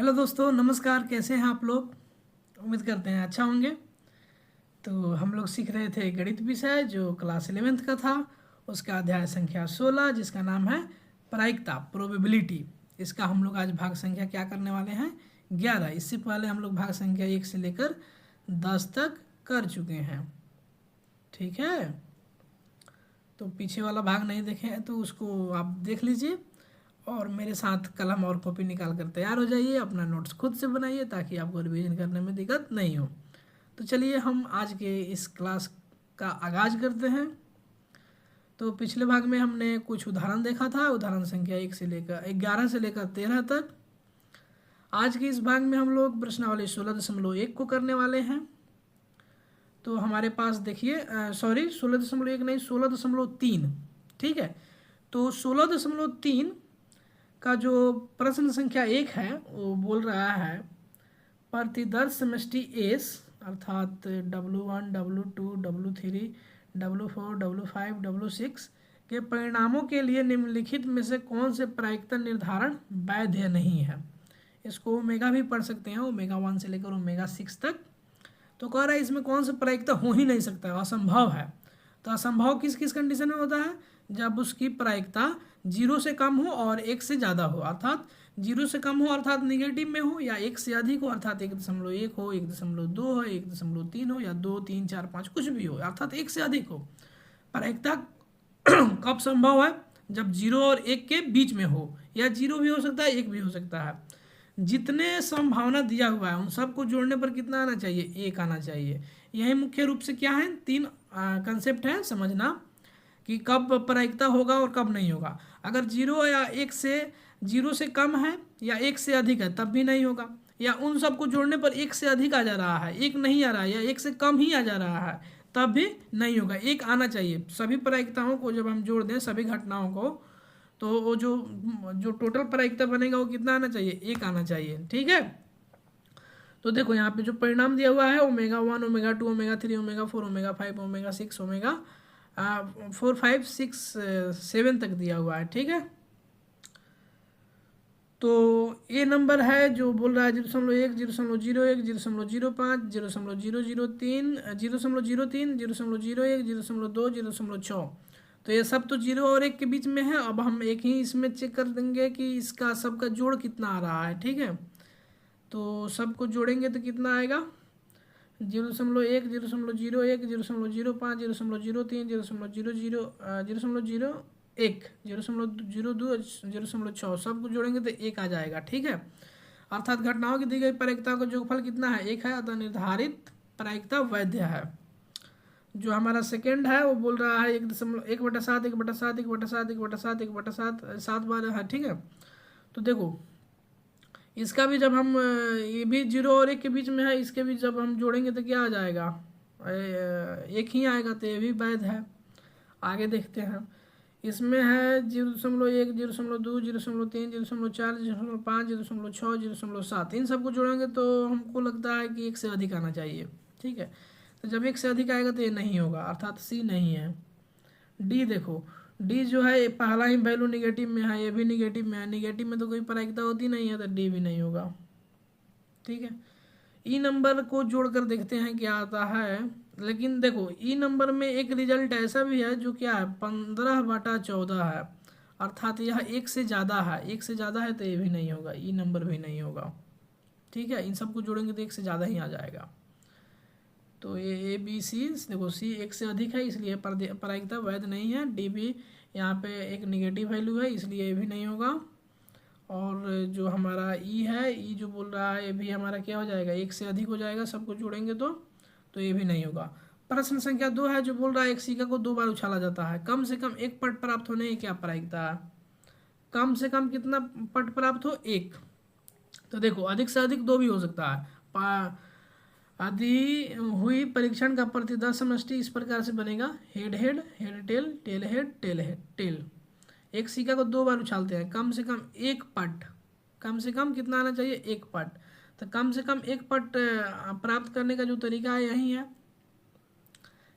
Hello दोस्तों, नमस्कार। कैसे हैं आप लोग? उम्मीद करते हैं अच्छा होंगे। तो हम लोग सीख रहे थे गणित विषय जो क्लास 11th का था। उसका अध्याय संख्या 16 जिसका नाम है प्रायिकता, प्रोबेबिलिटी। इसका हम लोग आज भाग संख्या क्या करने वाले हैं? 11। इससे पहले हम लोग भाग संख्या 1 से लेकर 10 तक कर चुके हैं। ठीक है, तो पीछे वाला भाग नहीं देखे हैं तो उसको आप देख लीजिए और मेरे साथ कलम और कॉपी निकाल कर तैयार हो जाइए। अपना नोट्स खुद से बनाइए ताकि आपको रिवीजन करने में दिक्कत नहीं हो। तो चलिए हम आज के इस क्लास का आगाज करते हैं। तो पिछले भाग में हमने कुछ उदाहरण देखा था, उदाहरण संख्या 1 से लेकर 11 से लेकर 13 तक। आज के इस भाग में हम लोग प्रश्नावली 16.1 को करने वाले हैं। तो हमारे पास देखिए, सॉरी 16.1 नहीं, 16.3। ठीक है, तो 16.3 का जो प्रश्न संख्या 1 है वो बोल रहा है प्रतिदर्श समष्टि एस अर्थात W1, W2, W3, W4, W5, W6 के परिणामों के लिए निम्नलिखित में से कौन से प्रायिकता निर्धारण वैध नहीं है। इसको ओमेगा भी पढ़ सकते हैं, ओमेगा 1 से लेकर ओमेगा 6 तक। तो कह रहा है इसमें कौन सा प्रायिकता हो ही नहीं सकता, असंभव है। तो असंभव किस किस कंडीशन में होता है? जब उसकी प्रायिकता 0 से कम हो और 1 से ज़्यादा हो, अर्थात 0 से कम हो अर्थात निगेटिव में हो, या 1 से अधिक हो अर्थात 1.1 हो, 1.2 हो, 1.3 हो, या 2, 3, 4, 5 कुछ भी हो, अर्थात 1 से अधिक हो। प्रायिकता कब संभव है? जब 0 और 1 के बीच में हो, या 0 भी हो सकता है, 1 भी हो सकता है। जितने संभावना दिया हुआ है उन सबको जोड़ने पर कितना आना चाहिए? 1 आना चाहिए। यही मुख्य रूप से क्या है, 3 कंसेप्ट है समझना कि कब प्रायिकता होगा और कब नहीं होगा। अगर 0 या 1 से 0 से कम है या 1 से अधिक है तब भी नहीं होगा, या उन सबको जोड़ने पर 1 से अधिक आ जा रहा है, 1 नहीं आ रहा है, या 1 से कम ही आ जा रहा है तब भी नहीं होगा। 1 आना चाहिए। सभी प्रायिकताओं को जब हम जोड़ दें, सभी घटनाओं को, तो वो जो जो टोटल प्रायिकता बनेगा वो कितना आना चाहिए? 1 आना चाहिए। ठीक है, तो देखो यहाँ पे जो परिणाम दिया हुआ है omega 1, omega 2, omega 3, omega 4, omega 5, omega 6, omega 4, 5, 6, 7 तक दिया हुआ है। ठीक है, तो ये नंबर है जो बोल रहा है 0.1, 0.01, 0.05, 0.003, 0.03, 0.01, 0.2, 0.6। तो ये सब तो 0 और 1 के बीच में है। अब हम एक ही इसमें चेक कर देंगे कि इसका सबका जोड़ कितना आ रहा है। ठीक है, तो सबको जोड़ेंगे तो कितना आएगा? 0.1, 0.01, 0.05, 0.03, 0.01, 0.02, 0.6 सबको जोड़ेंगे तो 1 आ जाएगा। ठीक है, अर्थात घटनाओं की दी गई प्रायिकता का जोगफल कितना है? 1 है, अतः निर्धारित प्रायिकता वैध है। जो हमारा सेकेंड है वो बोल रहा है 1/7, 1/7, 1/7, 1/7, 1/7, 7 बार है। ठीक है, तो देखो इसका भी जब हम ये भी 0 और 1 के बीच में है, इसके भी जब हम जोड़ेंगे तो क्या आ जाएगा? 1 ही आएगा, तो ये भी वैध है। आगे देखते हैं, इसमें है 0.1, 0.2, 0.3, 0.4, 0.5, 0.6, 0.7। इन सबको जोड़ेंगे तो हमको लगता है कि 1 से अधिक आना चाहिए। ठीक है, तो जब 1 से अधिक आएगा तो ये नहीं होगा, अर्थात सी नहीं है। डी देखो, डी जो है पहला ही वैल्यू निगेटिव में है, ये भी निगेटिव में है। निगेटिव में तो कोई प्रायिकता होती नहीं है, तो डी भी नहीं होगा। ठीक है, ई नंबर को जोड़कर देखते हैं क्या आता है। लेकिन देखो ई नंबर में एक रिजल्ट ऐसा भी है जो क्या है, 15/14 है, अर्थात यह 1 से ज़्यादा है। 1 से ज़्यादा है तो ये भी नहीं होगा, ई नंबर भी नहीं होगा। ठीक है, इन सबको जोड़ेंगे तो 1 से ज़्यादा ही आ जाएगा। तो ये ए बी सी, देखो सी 1 से अधिक है इसलिए प्रायिकता वैध नहीं है। डी भी यहाँ पे एक निगेटिव वैल्यू है इसलिए ये भी नहीं होगा। और जो हमारा ई है, ई जो बोल रहा है ये भी हमारा क्या हो जाएगा? 1 से अधिक हो जाएगा, सबको जोड़ेंगे तो ये भी नहीं होगा। प्रश्न संख्या 2 है जो बोल रहा है एक सिक्का को 2 बार उछाला जाता है, कम से कम 1 पट प्राप्त होने की क्या प्रायिकता है? कम से कम कितना पट प्राप्त हो? 1। तो देखो अधिक से अधिक 2 भी हो सकता है। आदि हुई परीक्षण का प्रतिदर्श समष्टि इस प्रकार से बनेगा, head head, head tail, tail head, tail head, tail. एक सिक्का को 2 बार उछालते हैं, कम से कम 1 पट, कम से कम कितना आना चाहिए? 1 पट। तो कम से कम 1 पट प्राप्त करने का जो तरीका है यही है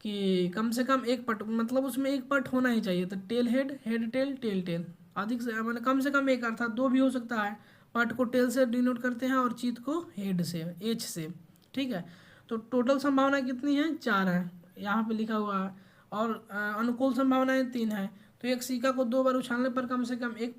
कि कम से कम 1 पट, मतलब उसमें 1 पट होना ही चाहिए। तो tail head, head tail, tail tail, अधिक से मतलब कम से कम 1 अर्थात 2 भी हो सकता है। पट को टेल से डिनोट करते हैं और चित को हेड से, एच से। ठीक है, तो टोटल संभावना कितनी है? 4 है, यहाँ पे लिखा हुआ है। और अनुकूल संभावनाएं 3 है। तो एक सिक्का को 2 बार उछालने पर कम से कम एक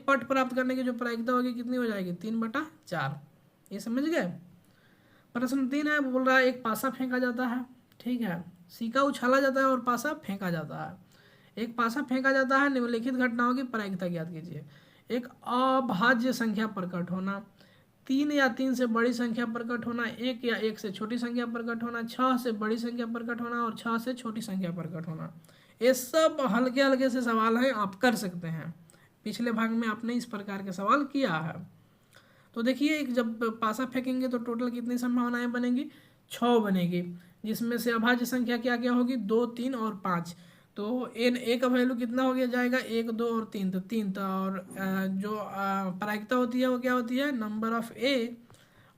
पट प्राप्त करने की जो प्रायिकता होगी कितनी हो जाएगी? 3/4। ये समझ गए? प्रश्न 3 है, बोल रहा है एक पासा फेंका जाता है। ठीक है, सिक्का उछाला जाता है और पासा फेंका जाता है। एक पासा फेंका जाता है, निम्नलिखित घटनाओं की प्रायिकता ज्ञात कीजिए। एक अभाज्य संख्या प्रकट होना, 3 या 3 से बड़ी संख्या प्रकट होना, 1 या 1 से छोटी संख्या प्रकट होना, 6 से बड़ी संख्या प्रकट होना और 6 से छोटी संख्या प्रकट होना। ये सब हल्के हल्के से सवाल हैं, आप कर सकते हैं। पिछले भाग में आपने इस प्रकार के सवाल किया है। तो देखिए, एक जब पासा फेंकेंगे तो टोटल कितनी संभावनाएं बनेगी? 6 बनेगी, जिसमें से अभाज्य संख्या क्या क्या होगी? 2, 3 और 5। तो एन ए का वैल्यू कितना हो गया जाएगा? 1, 2 और 3, तो 3 था। और जो प्रायिकता होती है वो क्या होती है? Number of A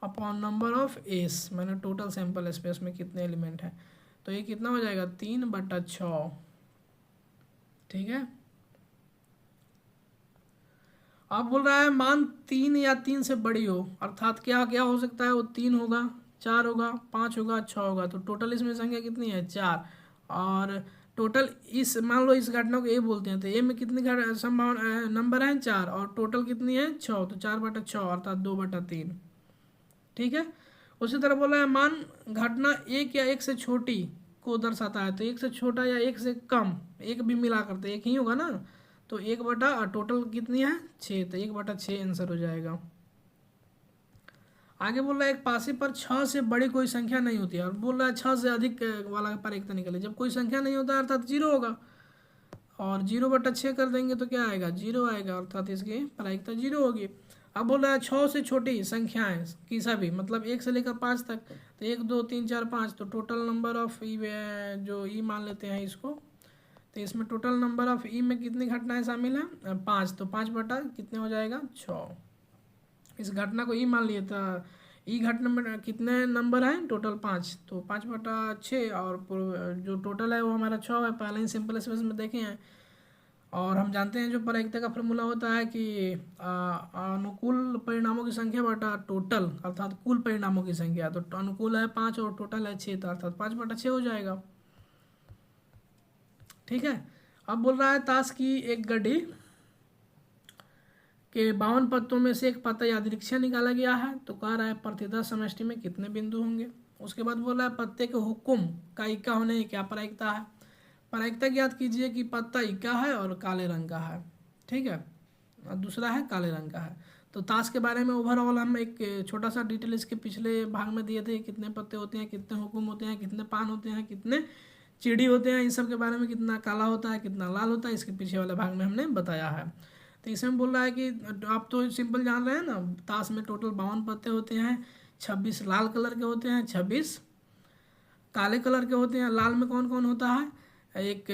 upon number of S, मैंने टोटल सैंपल स्पेस में कितने एलिमेंट हैं। तो ये कितना हो जाएगा? 3/6। ठीक है, अब बोल रहा है मान 3 या 3 से बड़ी हो, अर्थात क्या क्या हो सकता है? वो 3 होगा, 4 होगा, 5 होगा, 6 होगा। तो टोटल इसमें संख्या कितनी है? 4। और टोटल इस, मान लो इस घटना को ए बोलते हैं, तो ए में कितनी संभावना नंबर है? 4। और टोटल कितनी है? 6। तो 4/6 अर्थात 2/3। ठीक है, उसी तरह बोला है मान घटना 1 या 1 से छोटी को दर्शाता है। तो 1 से छोटा या 1 से कम, एक भी मिला करते 1 ही होगा ना। तो 1 टोटल कितनी है? 6। तो 1/6 आंसर हो जाएगा। आगे बोल रहा है एक पासे पर 6 से बड़ी कोई संख्या नहीं होती है, और बोल रहा है 6 से अधिक वाला प्रायिकता निकले। जब कोई संख्या नहीं होता अर्थात 0 होगा, और 0/6 कर देंगे तो क्या आएगा? 0 आएगा, अर्थात इसकी प्रायिकता 0 होगी। अब बोल रहा है 6 से छोटी संख्याएं की सभी, मतलब 1 से लेकर 5 तक। तो 1, 2, 3, 4, 5। तो टोटल नंबर ऑफ ई, जो ई मान लेते हैं इसको, तो इसमें टोटल नंबर ऑफ ई में कितनी घटनाएं शामिल हैं? 5। तो 5 बटा कितने हो जाएगा? 6। इस घटना को ई मान लिया था। ई घटना में कितने नंबर हैं? टोटल 5। तो 5/6, और जो टोटल है वो हमारा 6 है, पहले ही सिंपल स्पेस में देखे हैं। और हम जानते हैं जो प्रायिकता का फॉर्मूला होता है कि अनुकूल परिणामों की संख्या बटा टोटल, अर्थात कुल परिणामों की संख्या। तो अनुकूल है 5 और टोटल है 6, तो अर्थात 5/6 हो जाएगा। ठीक है, अब बोल रहा है ताश की एक गड्डी के 52 पत्तों में से एक पत्ता यादृच्छिक निकाला गया है। तो कह रहा है प्रति 10 समष्टि में कितने बिंदु होंगे। उसके बाद बोल रहा है पत्ते के हुक्म का इक्का होने की क्या प्रायिकता है। प्रायिकता ज्ञात कीजिए कि पत्ता इक्का है और काले रंग का है। ठीक है, और दूसरा है काले रंग का है। तो ताश के बारे में ओवरऑल हम एक छोटा सा डिटेल इसके पिछले भाग में दिए थे, कितने पत्ते होते हैं, कितने हुक्म होते हैं, कितने पान होते हैं, कितने चिड़ी होते हैं, इन सब के बारे में, कितना काला होता है, कितना लाल होता है, इसके पीछे वाले भाग में हमने बताया है। तो इसमें बोल रहा है कि आप तो सिंपल जान रहे हैं ना, ताश में टोटल 52 पत्ते होते हैं, 26 लाल कलर के होते हैं, 26 काले कलर के होते हैं। लाल में कौन कौन होता है? एक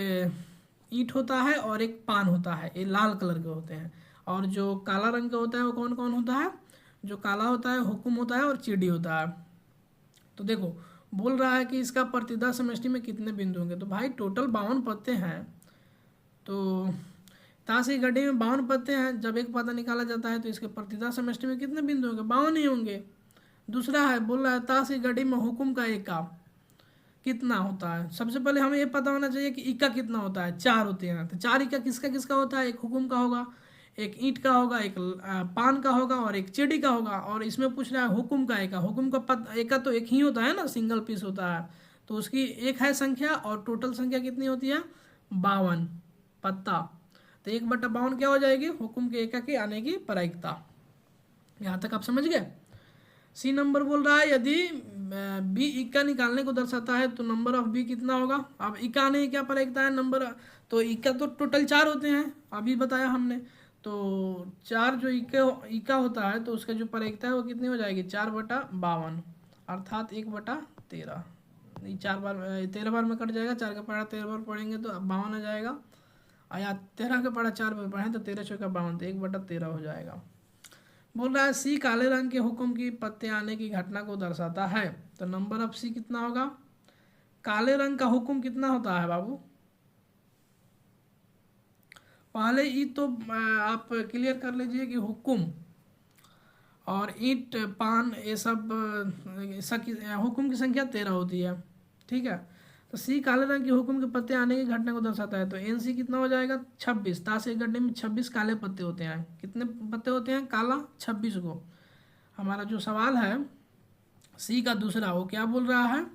ईंट होता है और एक पान होता है, ये लाल कलर के होते हैं। और जो काला रंग का होता है वो कौन कौन होता है? जो काला होता है हुक्म होता है और चिड़ी होता है। तो देखो, बोल रहा है कि इसका प्रति 10 समष्टि में कितने बिंदु होंगे। तो भाई टोटल 52 पत्ते हैं, तो ताश की गड्डी में 52 पत्ते हैं। जब एक पत्ता निकाला जाता है तो इसके प्रति 10 समष्टि में कितने बिंदु होंगे? 52 ही होंगे। दूसरा है, बोल रहा है ताश की गड्डी में हुक्म का इक्का कितना होता है। सबसे पहले हमें ये पता होना चाहिए कि इक्का कितना होता है। 4 होते हैं, तो 4 इक्का किसका किसका होता है? एक हुक्म का होगा, एक ईंट का होगा, एक पान का होगा और एक चिड़ी का होगा। और इसमें पूछ रहा है हुक्म का इक्का। हुक्म का इक्का तो एक ही होता है ना, सिंगल पीस होता है, तो उसकी एक है संख्या, और टोटल संख्या कितनी होती है? 52 पत्ता। तो 1/52 क्या हो जाएगी? हुक्म के इक्का की आने की प्रायिकता। यहाँ तक आप समझ गए। सी नंबर बोल रहा है यदि बी इक्का निकालने को दर्शाता है तो नंबर ऑफ बी कितना होगा। अब इक्का आने की क्या प्रायिकता है? नंबर, तो इक्का तो टोटल 4 होते हैं, अभी बताया हमने। तो 4 जो इक्का होता है तो उसका जो प्रायिकता है वो कितनी हो जाएगी? 4/52 अर्थात 1/13। 4 बार 13 बार में कट जाएगा, 4 का पढ़ा 13 बार पढ़ेंगे तो 52 आ जाएगा। या 13 का पढ़ा 4 बार पढ़ें तो 13 चौका 52, तो 1/13 हो जाएगा। बोल रहा है सी काले रंग के हुक्म की पत्ते आने की घटना को दर्शाता है। तो नंबर ऑफ सी कितना होगा? काले रंग का हुक्म कितना होता है बाबू? पहले ही तो आप क्लियर कर लीजिए कि हुक्म और ईंट पान ये सब हुक्म की संख्या 13 होती है। ठीक है, तो सी काले रंग के हुक्म के पत्ते आने की घटना को दर्शाता है, तो एन सी कितना हो जाएगा 26। ताश के गड्ढे में 26 काले पत्ते होते हैं। कितने पत्ते होते हैं काला 26 को। हमारा जो सवाल है सी का दूसरा वो क्या बोल रहा है,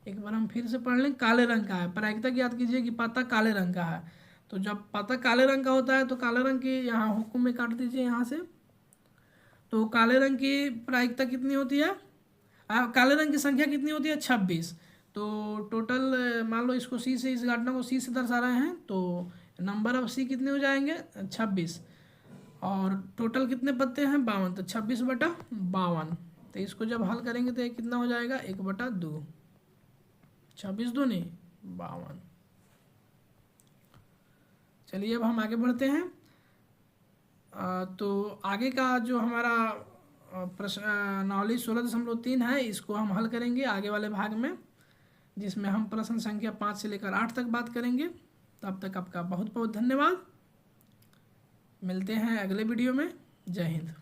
एक बार हम फिर से पढ़ लें। काले रंग का है, प्रायिकता याद कीजिए कि पत्ता काले रंग का है, तो जब पत्ता काले रंग का होता है तो काले रंग की यहाँ हुक्म में काट दीजिए यहाँ से। तो काले रंग की प्रायिकता कितनी होती है, काले रंग की संख्या कितनी होती है 26। तो टोटल मान लो इसको सी से, इस घटना को सी से दर्शा रहे हैं, तो नंबर ऑफ सी कितने हो जाएंगे 26। और टोटल कितने पत्ते हैं 52, तो 26/52। तो इसको जब हल करेंगे तो ये कितना हो जाएगा 1/2। 26 दूनी 52। चलिए अब हम आगे बढ़ते हैं। तो आगे का जो हमारा प्रश्न नॉलेज 16.3 है, इसको हम हल करेंगे आगे वाले भाग में, जिसमें हम प्रश्न संख्या 5 से लेकर 8 तक बात करेंगे। तब तक आपका बहुत बहुत धन्यवाद। मिलते हैं अगले वीडियो में। जय हिंद।